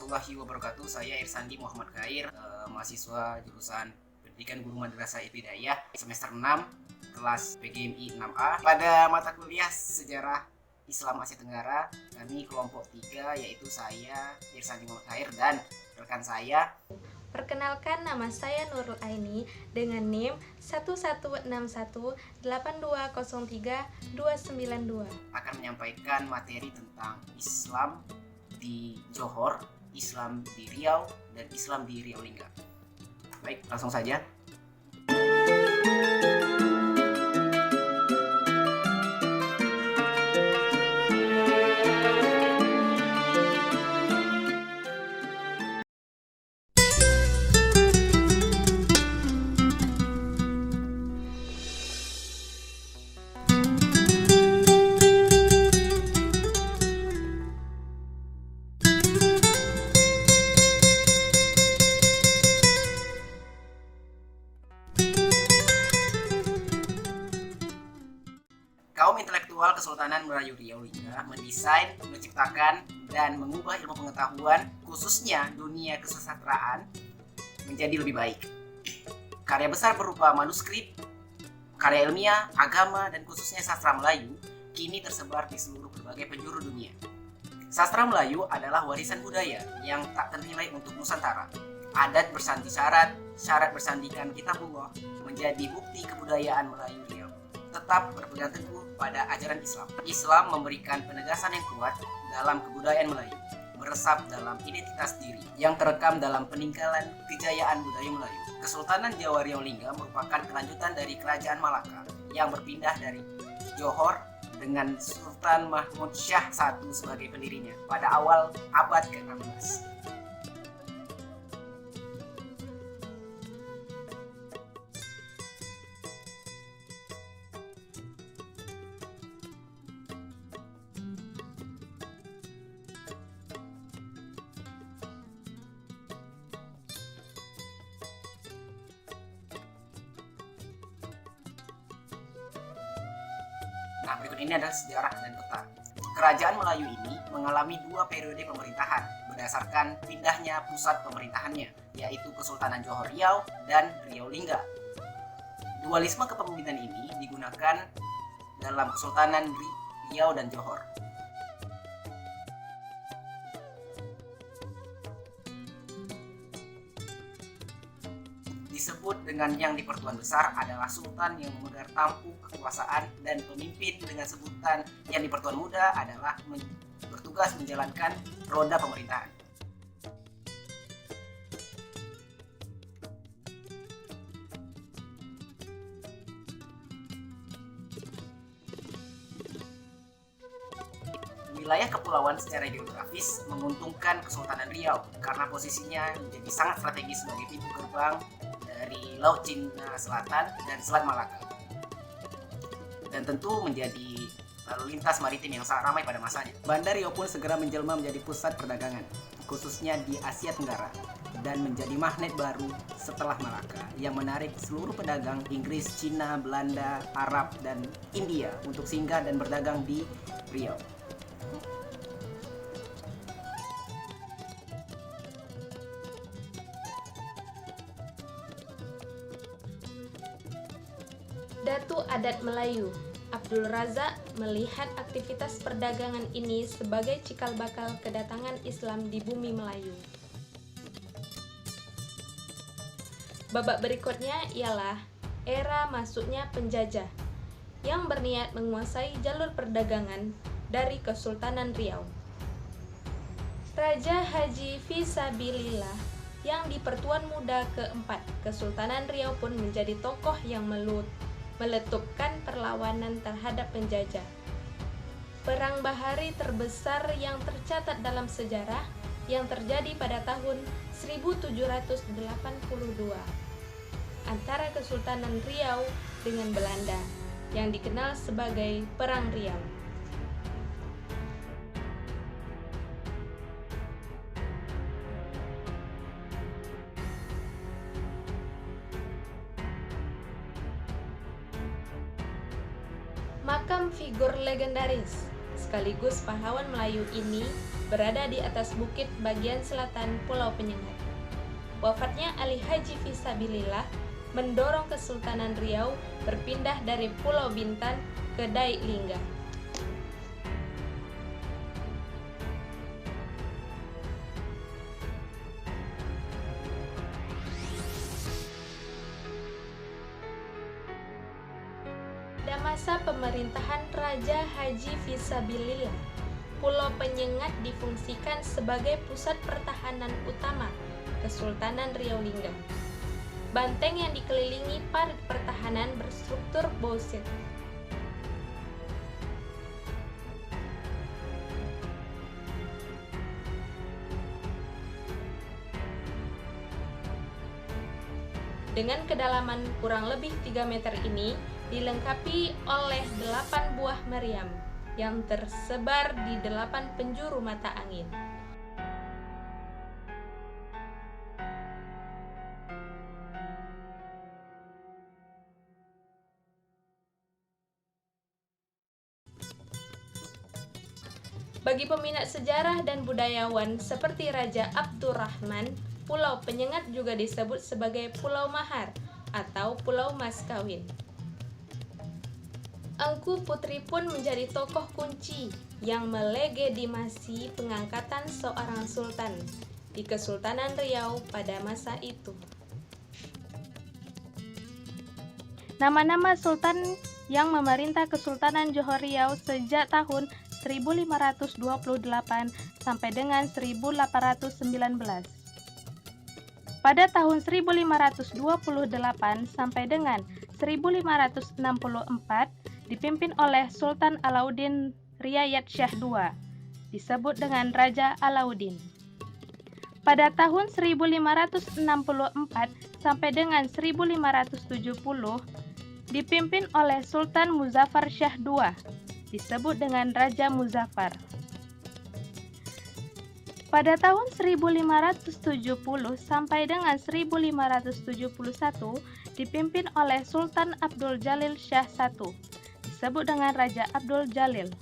warahmatullahi wabarakatuh. Saya Irsandi Muhammad Khair, mahasiswa jurusan Pendidikan Guru Madrasah Ibtidaiyah semester 6 kelas PGMI 6A. Pada mata kuliah Sejarah Islam Asia Tenggara, kami kelompok 3, yaitu saya Irsandi Muhammad Khair dan rekan saya. Perkenalkan, nama saya Nurul Aini dengan NIM 1161820392. Akan menyampaikan materi tentang Islam di Johor, Islam di Riau, dan Islam di Riau Lingga. Baik, langsung saja. Kaum intelektual Kesultanan Melayu Riau Lingga mendesain, menciptakan, dan mengubah ilmu pengetahuan, khususnya dunia kesusastraan, menjadi lebih baik. Karya besar berupa manuskrip, karya ilmiah, agama, dan khususnya sastra Melayu kini tersebar di seluruh berbagai penjuru dunia. Sastra Melayu adalah warisan budaya yang tak ternilai untuk Nusantara. Adat bersandi syarat bersandikan kitabullah menjadi bukti kebudayaan Melayu Riau. Tetap berpegang teguh pada ajaran Islam. Islam memberikan penegasan yang kuat dalam kebudayaan Melayu, meresap dalam identitas diri yang terekam dalam peninggalan kejayaan budaya Melayu. Kesultanan Jawa Riau Lingga merupakan kelanjutan dari Kerajaan Malaka yang berpindah dari Johor dengan Sultan Mahmud Shah I sebagai pendirinya pada awal abad ke-16. Nah, berikut ini adalah sejarah dan peta. Kerajaan Melayu ini mengalami 2 periode pemerintahan berdasarkan pindahnya pusat pemerintahannya, yaitu Kesultanan Johor Riau dan Riau Lingga. Dualisme kepemimpinan ini digunakan dalam Kesultanan Riau dan Johor. Disebut dengan yang di Pertuan Besar adalah sultan yang memegang tampuk kekuasaan, dan pemimpin dengan sebutan yang di Pertuan Muda adalah bertugas menjalankan roda pemerintahan. Wilayah kepulauan secara geografis menguntungkan Kesultanan Riau karena posisinya menjadi sangat strategis sebagai pintu gerbang dari Laut Cina Selatan dan Selat Malaka, dan tentu menjadi lalu lintas maritim yang sangat ramai pada masanya. Bandar Riau pun segera menjelma menjadi pusat perdagangan, khususnya di Asia Tenggara, dan menjadi magnet baru setelah Malaka yang menarik seluruh pedagang Inggris, Cina, Belanda, Arab, dan India untuk singgah dan berdagang di Riau. Datu Adat Melayu Abdul Razak melihat aktivitas perdagangan ini sebagai cikal bakal kedatangan Islam di bumi Melayu. Babak berikutnya ialah era masuknya penjajah yang berniat menguasai jalur perdagangan dari Kesultanan Riau. Raja Haji Fisabilillah yang di Pertuan Muda keempat Kesultanan Riau pun menjadi tokoh yang meletupkan perlawanan terhadap penjajah. Perang bahari terbesar yang tercatat dalam sejarah yang terjadi pada tahun 1782 antara Kesultanan Riau dengan Belanda yang dikenal sebagai Perang Riau. Makam figur legendaris sekaligus pahlawan Melayu ini berada di atas bukit bagian selatan Pulau Penyengat. Wafatnya Ali Haji Fisabilillah mendorong Kesultanan Riau berpindah dari Pulau Bintan ke Dai Lingga. Pada masa pemerintahan Raja Haji Fisabilillah, Pulau Penyengat difungsikan sebagai pusat pertahanan utama Kesultanan Riau Lingga. Banteng yang dikelilingi parit pertahanan berstruktur bauxit. Dengan kedalaman kurang lebih 3 meter ini dilengkapi oleh 8 buah meriam yang tersebar di 8 penjuru mata angin. Bagi peminat sejarah dan budayawan seperti Raja Abdurrahman, Pulau Penyengat juga disebut sebagai Pulau Mahar atau Pulau Mas Kawin. Engku Putri pun menjadi tokoh kunci yang melegitimasi pengangkatan seorang sultan di Kesultanan Riau pada masa itu. Nama-nama sultan yang memerintah Kesultanan Johor Riau sejak tahun 1528 sampai dengan 1819. Pada tahun 1528 sampai dengan 1564 dipimpin oleh Sultan Alauddin Riayat Shah II, disebut dengan Raja Alauddin. Pada tahun 1564 sampai dengan 1570 dipimpin oleh Sultan Muzaffar Shah II, disebut dengan Raja Muzaffar. Pada tahun 1570 sampai dengan 1571 dipimpin oleh Sultan Abdul Jalil Shah I, disebut dengan Raja Abdul Jalil.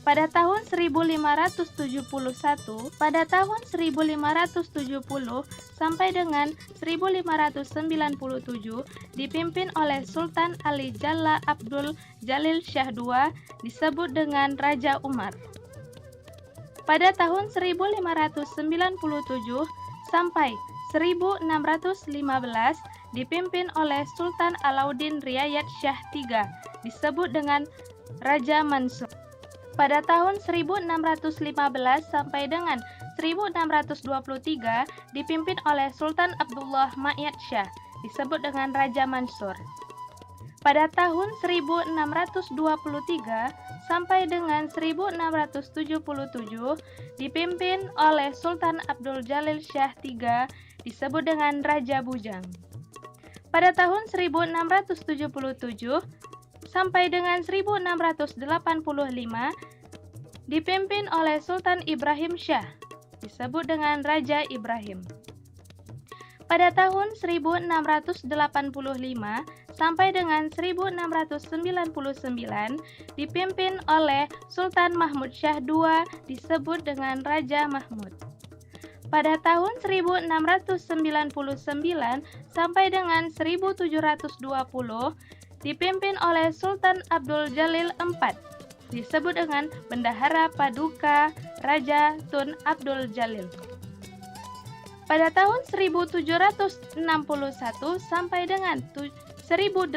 Pada tahun 1570 sampai dengan 1597 dipimpin oleh Sultan Ali Jalla Abdul Jalil Shah II, disebut dengan Raja Umar. Pada tahun 1597 sampai 1615 dipimpin oleh Sultan Alauddin Riayat Shah III, disebut dengan Raja Mansur. Pada tahun 1615 sampai dengan 1623 dipimpin oleh Sultan Abdullah Ma'yad Shah, disebut dengan Raja Mansur. Pada tahun 1623 sampai dengan 1677 dipimpin oleh Sultan Abdul Jalil Shah III, disebut dengan Raja Bujang. Pada tahun 1677 sampai dengan 1685 dipimpin oleh Sultan Ibrahim Shah, disebut dengan Raja Ibrahim. Pada tahun 1685 sampai dengan 1699 dipimpin oleh Sultan Mahmud Shah II, disebut dengan Raja Mahmud. Pada tahun 1699 sampai dengan 1720 dipimpin oleh Sultan Abdul Jalil IV, disebut dengan Bendahara Paduka Raja Tun Abdul Jalil. Pada tahun 1761 sampai dengan 1812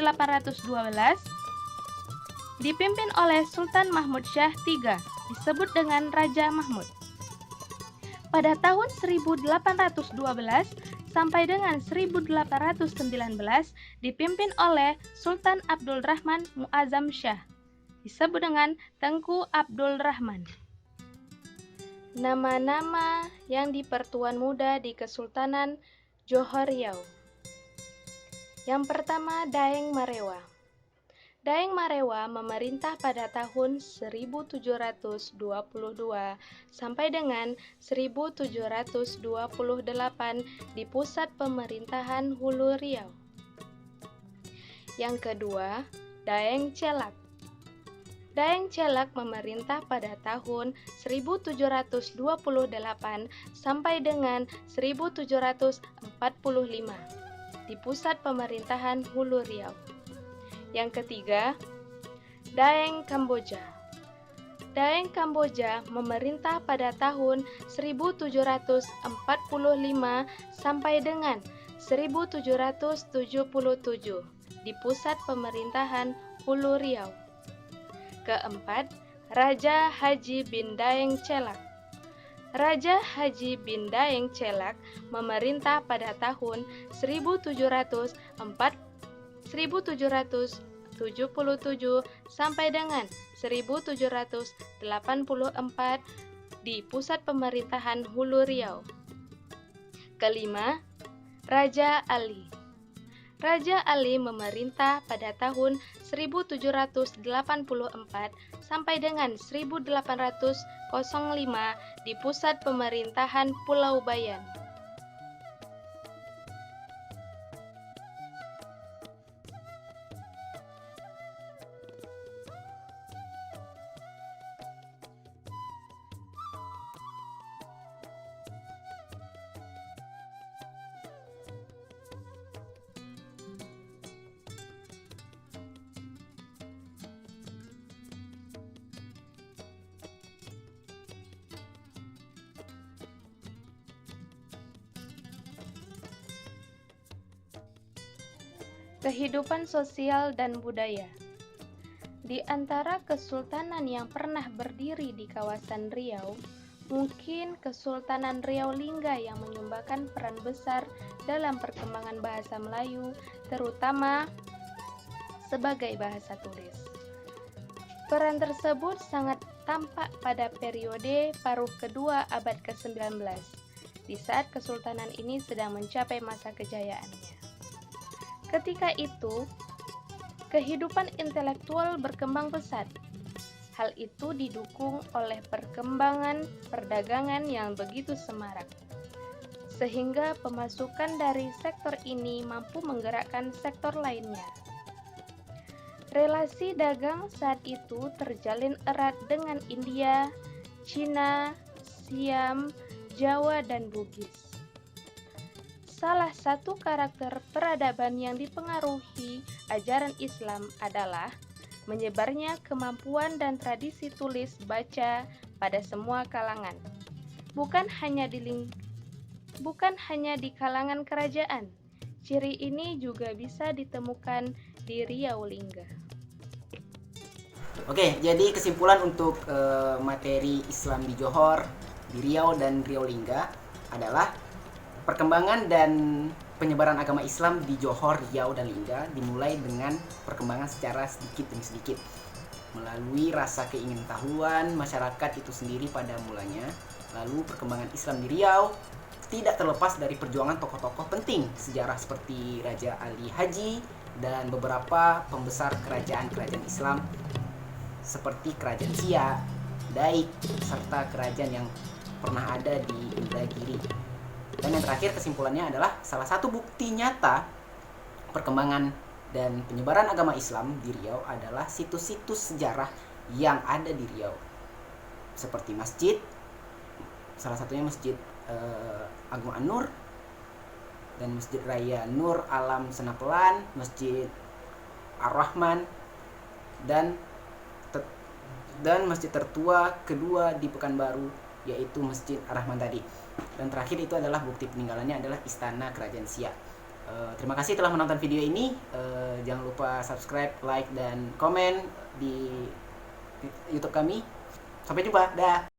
dipimpin oleh Sultan Mahmud Shah III, disebut dengan Raja Mahmud. Pada tahun 1812 sampai dengan 1819 dipimpin oleh Sultan Abdul Rahman Muazzam Shah, disebut dengan Tengku Abdul Rahman. Nama-nama yang di Pertuan Muda di Kesultanan Johor Riau. Yang pertama, Daeng Marewa. Daeng Marewa memerintah pada tahun 1722 sampai dengan 1728 di pusat pemerintahan Hulu Riau. Yang kedua, Daeng Celak. Daeng Chelak memerintah pada tahun 1728 sampai dengan 1745 di pusat pemerintahan Hulu Riau. Yang ketiga, Daeng Kamboja. Daeng Kamboja memerintah pada tahun 1745 sampai dengan 1777 di pusat pemerintahan Hulu Riau. Keempat, Raja Haji bin Daeng Chelak. Raja Haji bin Daeng Chelak memerintah pada tahun 1777 sampai dengan 1784 di pusat pemerintahan Hulu Riau. Kelima, Raja Ali. Raja Ali memerintah pada tahun 1784 sampai dengan 1805 di pusat pemerintahan Pulau Bayan. Kehidupan sosial dan budaya. Di antara kesultanan yang pernah berdiri di kawasan Riau, mungkin Kesultanan Riau Lingga yang menyumbangkan peran besar dalam perkembangan bahasa Melayu, terutama sebagai bahasa tulis. Peran tersebut sangat tampak pada periode paruh kedua abad ke-19, di saat kesultanan ini sedang mencapai masa kejayaannya. Ketika itu, kehidupan intelektual berkembang pesat. Hal itu didukung oleh perkembangan perdagangan yang begitu semarak, sehingga pemasukan dari sektor ini mampu menggerakkan sektor lainnya. Relasi dagang saat itu terjalin erat dengan India, Cina, Siam, Jawa, dan Bugis. Salah satu karakter peradaban yang dipengaruhi ajaran Islam adalah menyebarnya kemampuan dan tradisi tulis baca pada semua kalangan, bukan hanya di kalangan kerajaan. Ciri ini juga bisa ditemukan di Riau Lingga. Oke, jadi kesimpulan untuk materi Islam di Johor, di Riau dan Riau Lingga adalah perkembangan dan penyebaran agama Islam di Johor, Riau, dan Lingga dimulai dengan perkembangan secara sedikit demi sedikit melalui rasa keingintahuan masyarakat itu sendiri pada mulanya. Lalu perkembangan Islam di Riau tidak terlepas dari perjuangan tokoh-tokoh penting sejarah seperti Raja Ali Haji dan beberapa pembesar kerajaan-kerajaan Islam seperti Kerajaan Siak, Daik, serta kerajaan yang pernah ada di Indragiri. Dan yang terakhir kesimpulannya adalah salah satu bukti nyata perkembangan dan penyebaran agama Islam di Riau adalah situs-situs sejarah yang ada di Riau. Seperti masjid, salah satunya Masjid Agung An-Nur dan Masjid Raya Nur Alam Senapelan, Masjid Ar-Rahman, dan masjid tertua kedua di Pekanbaru, yaitu Masjid Ar-Rahman tadi. Dan terakhir itu adalah bukti peninggalannya adalah Istana Kerajaan Siak. Terima kasih telah menonton video ini. Jangan lupa subscribe, like, dan komen di YouTube kami. Sampai jumpa. Dah.